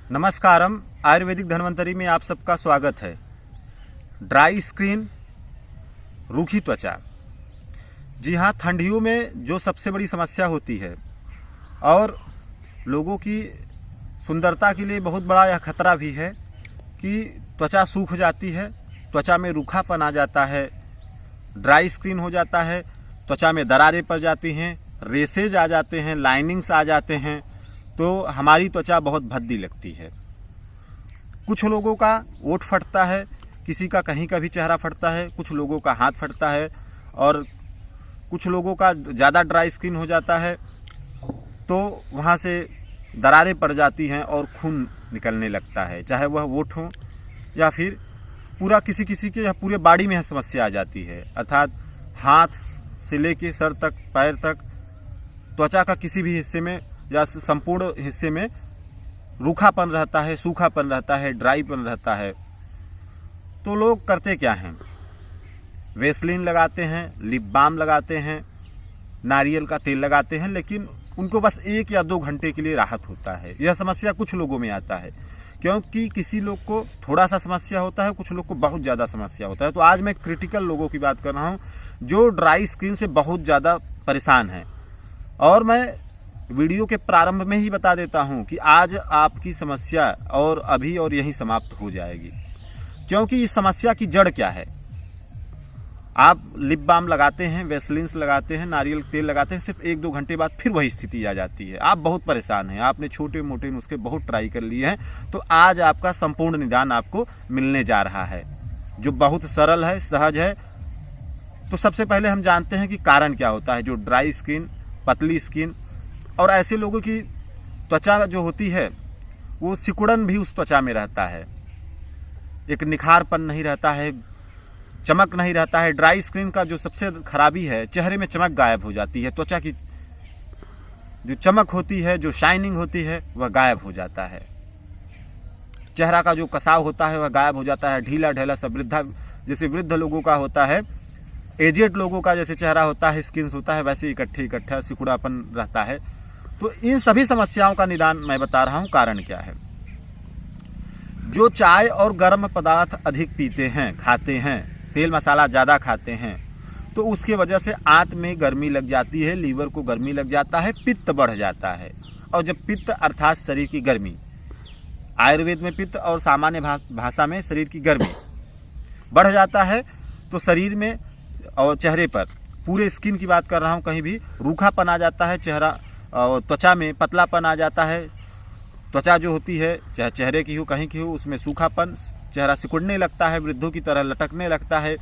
नमस्कारम। आयुर्वेदिक धन्वंतरी में आप सबका स्वागत है। ड्राई स्किन, रूखी त्वचा। जी हाँ, ठंडियों में जो सबसे बड़ी समस्या होती है और लोगों की सुंदरता के लिए बहुत बड़ा यह खतरा भी है कि त्वचा सूख जाती है, त्वचा में रूखापन आ जाता है, ड्राई स्किन हो जाता है, त्वचा में दरारें पड़ जाती हैं, रेसेज आ जाते हैं, लाइनिंग्स आ जाते हैं, तो हमारी त्वचा बहुत भद्दी लगती है। कुछ लोगों का ओठ फटता है, किसी का कहीं का भी चेहरा फटता है, कुछ लोगों का हाथ फटता है और कुछ लोगों का ज़्यादा ड्राई स्किन हो जाता है तो वहाँ से दरारें पड़ जाती हैं और खून निकलने लगता है, चाहे वह ओठ हो या फिर पूरा किसी के या पूरे बॉडी में समस्या आ जाती है। अर्थात हाथ से लेके सर तक, पैर तक, त्वचा का किसी भी हिस्से में या संपूर्ण हिस्से में रूखापन रहता है, सूखापन रहता है, ड्राईपन रहता है। तो लोग करते क्या हैं? वेसलिन लगाते हैं, लिप बाम लगाते हैं, नारियल का तेल लगाते हैं, लेकिन उनको बस 1 या 2 घंटे के लिए राहत होता है। यह समस्या कुछ लोगों में आता है क्योंकि किसी लोग को थोड़ा सा समस्या होता है, कुछ लोग को बहुत ज़्यादा समस्या होता है। तो आज मैं क्रिटिकल लोगों की बात कर रहा हूँ जो ड्राई स्किन से बहुत ज़्यादा परेशान हैं। और मैं वीडियो के प्रारंभ में ही बता देता हूं कि आज आपकी समस्या और अभी और यहीं समाप्त हो जाएगी, क्योंकि इस समस्या की जड़ क्या है। आप लिप बाम लगाते हैं, वेसलिन्स लगाते हैं, नारियल तेल लगाते हैं, सिर्फ 1-2 घंटे बाद फिर वही स्थिति आ जाती है। आप बहुत परेशान हैं, आपने छोटे मोटे नुस्खे बहुत ट्राई कर लिए हैं। तो आज आपका संपूर्ण निदान आपको मिलने जा रहा है, जो बहुत सरल है, सहज है। तो सबसे पहले हम जानते हैं कि कारण क्या होता है जो ड्राई स्किन, पतली स्किन और ऐसे लोगों की त्वचा जो होती है वो सिकुड़न भी उस त्वचा में रहता है, एक निखारपन नहीं रहता है, चमक नहीं रहता है। ड्राई स्किन का जो सबसे खराबी है, चेहरे में चमक गायब हो जाती है, त्वचा की जो चमक होती है, जो शाइनिंग होती है, वह गायब हो जाता है। चेहरा का जो कसाव होता है वह गायब हो जाता है, ढीला ढेला सा जैसे वृद्ध लोगों का होता है, एजेड लोगों का जैसे चेहरा होता है, स्किन होता है, वैसे इकट्ठा सिकुड़ापन रहता है। तो इन सभी समस्याओं का निदान मैं बता रहा हूं। कारण क्या है? जो चाय और गर्म पदार्थ अधिक पीते हैं, खाते हैं, तेल मसाला ज़्यादा खाते हैं, तो उसके वजह से आंत में गर्मी लग जाती है, लीवर को गर्मी लग जाता है, पित्त बढ़ जाता है। और जब पित्त अर्थात शरीर की गर्मी, आयुर्वेद में पित्त और सामान्य भाषा में शरीर की गर्मी बढ़ जाता है तो शरीर में और चेहरे पर, पूरे स्किन की बात कर रहा हूँ, कहीं भी रूखापन आ जाता है, चेहरा और त्वचा में पतलापन आ जाता है। त्वचा जो होती है, चाहे चेहरे की हो कहीं की हो, उसमें सूखापन, चेहरा सिकुड़ने लगता है, वृद्धों की तरह लटकने लगता है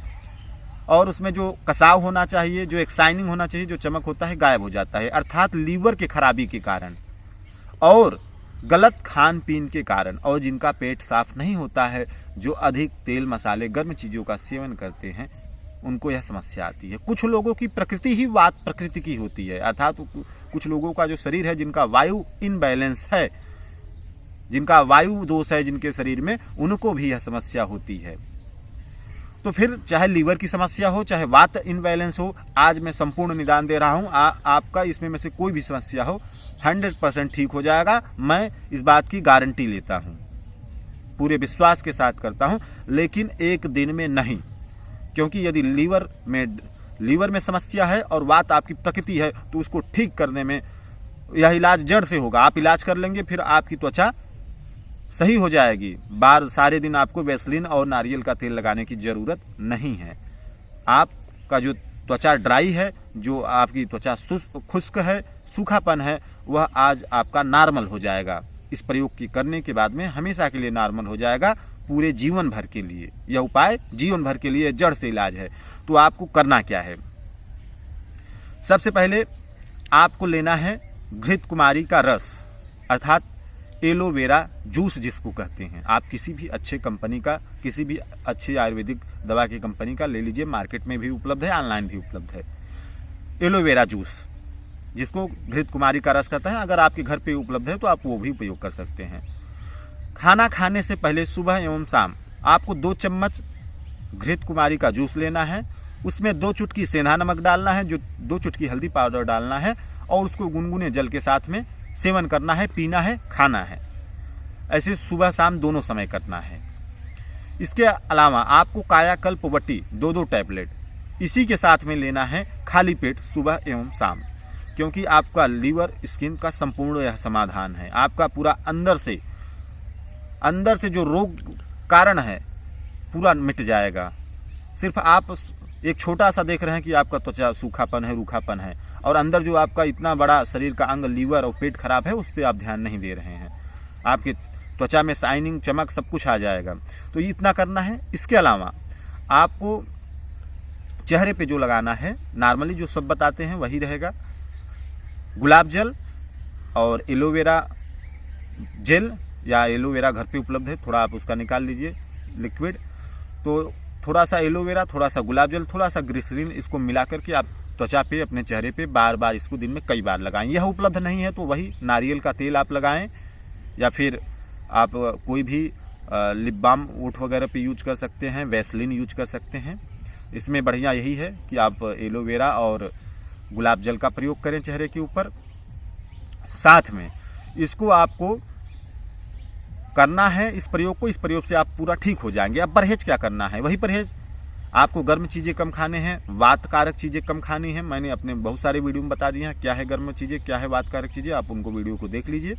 और उसमें जो कसाव होना चाहिए, जो एक शाइनिंग होना चाहिए, जो चमक होता है, गायब हो जाता है। अर्थात लीवर के खराबी के कारण और गलत खान पीन के कारण, और जिनका पेट साफ नहीं होता है, जो अधिक तेल मसाले गर्म चीज़ों का सेवन करते हैं, उनको यह समस्या आती है। कुछ लोगों की प्रकृति ही वात प्रकृति की होती है, अर्थात कुछ लोगों का जो शरीर है, जिनका वायु इनबैलेंस है, जिनका वायु दोष है जिनके शरीर में, उनको भी यह समस्या होती है। तो फिर चाहे लीवर की समस्या हो, चाहे वात इनबैलेंस हो, आज मैं संपूर्ण निदान दे रहा हूँ। आपका इसमें में से कोई भी समस्या हो, 100% ठीक हो जाएगा। मैं इस बात की गारंटी लेता हूँ, पूरे विश्वास के साथ करता हूँ। लेकिन एक दिन में नहीं, क्योंकि यदि लीवर में समस्या है और वात आपकी प्रकृति है तो उसको ठीक करने में यह इलाज जड़ से होगा। आप इलाज कर लेंगे, फिर आपकी त्वचा सही हो जाएगी। सारे दिन आपको वेसलिन और नारियल का तेल लगाने की ज़रूरत नहीं है। आपका जो त्वचा ड्राई है, जो आपकी त्वचा खुश्क है, सूखापन है, वह आज आपका नॉर्मल हो जाएगा। इस प्रयोग की करने के बाद में हमेशा के लिए नॉर्मल हो जाएगा, पूरे जीवन भर के लिए। यह उपाय जीवन भर के लिए जड़ से इलाज है। तो आपको करना क्या है? सबसे पहले आपको लेना है घृत कुमारी का रस, अर्थात एलोवेरा जूस जिसको कहते हैं। आप किसी भी अच्छे कंपनी का, किसी भी अच्छी आयुर्वेदिक दवा की कंपनी का ले लीजिए, मार्केट में भी उपलब्ध है, ऑनलाइन भी उपलब्ध है। एलोवेरा जूस जिसको घृत कुमारी का रस कहते हैं, अगर आपके घर पे उपलब्ध है तो आप वो भी उपयोग कर सकते हैं। खाना खाने से पहले सुबह एवं शाम आपको 2 चम्मच घृत कुमारी का जूस लेना है। उसमें 2 चुटकी सेंधा नमक डालना है, जो 2 चुटकी हल्दी पाउडर डालना है और उसको गुनगुने जल के साथ में सेवन करना है, पीना है, खाना है। ऐसे सुबह शाम दोनों समय करना है। इसके अलावा आपको कायाकल्प वटी 2-2 टैबलेट इसी के साथ में लेना है खाली पेट सुबह एवं शाम, क्योंकि आपका लीवर स्किन का संपूर्ण यह समाधान है। आपका पूरा अंदर से जो रोग कारण है पूरा मिट जाएगा। सिर्फ आप एक छोटा सा देख रहे हैं कि आपका त्वचा सूखापन है, रूखापन है, और अंदर जो आपका इतना बड़ा शरीर का अंग लीवर और पेट खराब है उस पर आप ध्यान नहीं दे रहे हैं। आपके त्वचा में शाइनिंग, चमक सब कुछ आ जाएगा। तो ये इतना करना है। इसके अलावा आपको चेहरे पे जो लगाना है नॉर्मली जो सब बताते हैं वही रहेगा। गुलाब जल और एलोवेरा जेल या एलोवेरा घर पे उपलब्ध है, थोड़ा आप उसका निकाल लीजिए लिक्विड। तो थोड़ा सा एलोवेरा, थोड़ा सा गुलाब जल, थोड़ा सा ग्लिसरीन, इसको मिला करके आप त्वचा पे, अपने चेहरे पे बार बार इसको दिन में कई बार लगाएं। यह उपलब्ध नहीं है तो वही नारियल का तेल आप लगाएं, या फिर आप कोई भी लिप बाम ओठ वगैरह पे यूज कर सकते हैं, वैसलीन यूज कर सकते हैं। इसमें बढ़िया यही है कि आप एलोवेरा और गुलाब जल का प्रयोग करें चेहरे के ऊपर। साथ में इसको आपको करना है, इस प्रयोग से आप पूरा ठीक हो जाएंगे। अब परहेज क्या करना है? वही परहेज, आपको गर्म चीज़ें कम खाने हैं, वात कारक चीज़ें कम खानी हैं। मैंने अपने बहुत सारे वीडियो में बता दिए हैं क्या है गर्म चीज़ें, क्या है वात कारक चीज़ें, आप उनको वीडियो को देख लीजिए।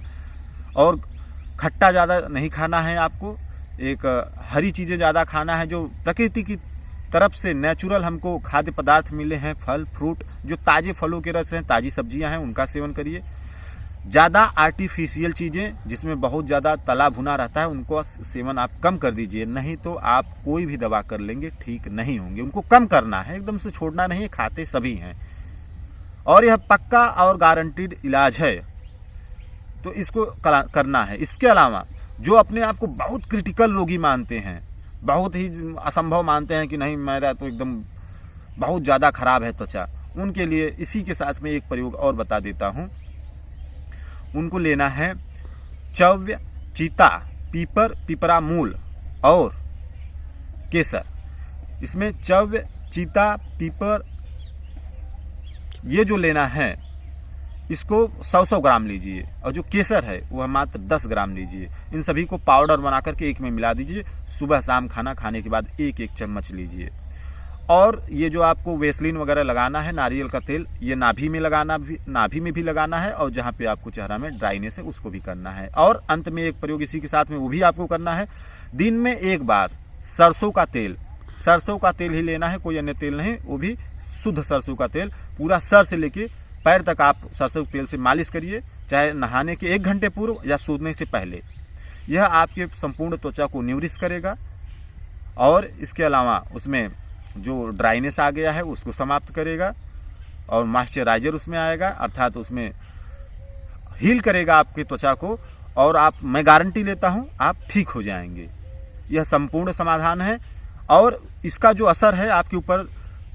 और खट्टा ज़्यादा नहीं खाना है आपको, एक हरी चीज़ें ज़्यादा खाना है, जो प्रकृति की तरफ से नेचुरल हमको खाद्य पदार्थ मिले हैं, फल फ्रूट, जो ताज़े फलों के रस हैं, ताज़ी सब्जियां हैं, उनका सेवन करिए। ज़्यादा आर्टिफिशियल चीज़ें जिसमें बहुत ज़्यादा तला भुना रहता है उनको सेवन आप कम कर दीजिए, नहीं तो आप कोई भी दवा कर लेंगे ठीक नहीं होंगे। उनको कम करना है, एकदम से छोड़ना नहीं है, खाते सभी हैं और यह पक्का और गारंटीड इलाज है, तो इसको करना है। इसके अलावा जो अपने आप को बहुत क्रिटिकल रोगी मानते हैं, बहुत ही असंभव मानते हैं कि नहीं मेरा तो एकदम बहुत ज़्यादा खराब है त्वचा, उनके लिए इसी के साथ में एक प्रयोग और बता देता हूँ। उनको लेना है चव्य, चीता, पीपर, पिपरा मूल और केसर। इसमें चव्य, चीता, पीपर ये जो लेना है इसको 100-100 ग्राम लीजिए, और जो केसर है वह मात्र 10 ग्राम लीजिए। इन सभी को पाउडर बना करके एक में मिला दीजिए। सुबह शाम खाना खाने के बाद 1-1 चम्मच लीजिए। और ये जो आपको वेसलीन वगैरह लगाना है, नारियल का तेल, ये नाभि में भी लगाना है, और जहाँ पे आपको चेहरा में ड्राइनेस है उसको भी करना है। और अंत में एक प्रयोग इसी के साथ में वो भी आपको करना है, दिन में एक बार सरसों का तेल ही लेना है, कोई अन्य तेल नहीं, वो भी शुद्ध सरसों का तेल। पूरा सर से लेके पैर तक आप सरसों के तेल से मालिश करिए, चाहे नहाने के 1 घंटे पूर्व या सोने से पहले। यह आपके संपूर्ण त्वचा को न्यूरिश करेगा, और इसके अलावा उसमें जो ड्राइनेस आ गया है उसको समाप्त करेगा, और मॉइस्चराइजर उसमें आएगा, अर्थात उसमें हील करेगा आपकी त्वचा को, और मैं गारंटी लेता हूँ आप ठीक हो जाएंगे। यह संपूर्ण समाधान है, और इसका जो असर है आपके ऊपर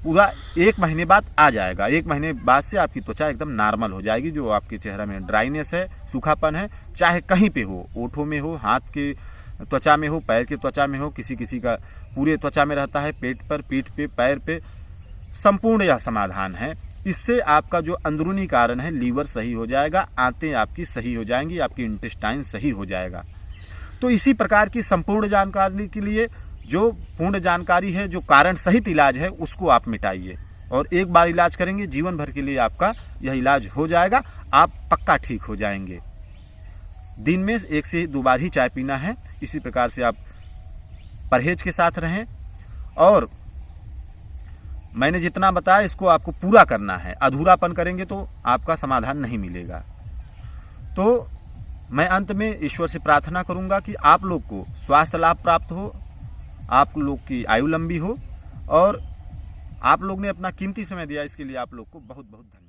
पूरा 1 महीने बाद आ जाएगा। 1 महीने बाद से आपकी त्वचा एकदम नॉर्मल हो जाएगी। जो आपके चेहरे में ड्राइनेस है, सूखापन है, चाहे कहीं पे हो, ओठों में हो, हाथ के त्वचा में हो, पैर की त्वचा में हो, किसी का पूरे त्वचा में रहता है, पेट पर, पीठ पे, पैर पे, संपूर्ण यह समाधान है। इससे आपका जो अंदरूनी कारण है लीवर सही हो जाएगा, आंतें आपकी सही हो जाएंगी, आपकी इंटेस्टाइन सही हो जाएगा। तो इसी प्रकार की संपूर्ण जानकारी के लिए जो पूर्ण जानकारी है, जो कारण सहित इलाज है, उसको आप मिटाइए, और एक बार इलाज करेंगे जीवन भर के लिए आपका यह इलाज हो जाएगा। आप पक्का ठीक हो जाएंगे। दिन में 1 से 2 बार ही चाय पीना है। इसी प्रकार से आप परहेज के साथ रहें, और मैंने जितना बताया इसको आपको पूरा करना है। अधूरापन करेंगे तो आपका समाधान नहीं मिलेगा। तो मैं अंत में ईश्वर से प्रार्थना करूंगा कि आप लोग को स्वास्थ्य लाभ प्राप्त हो, आप लोग की आयु लंबी हो, और आप लोग ने अपना कीमती समय दिया, इसके लिए आप लोग को बहुत बहुत धन्यवाद।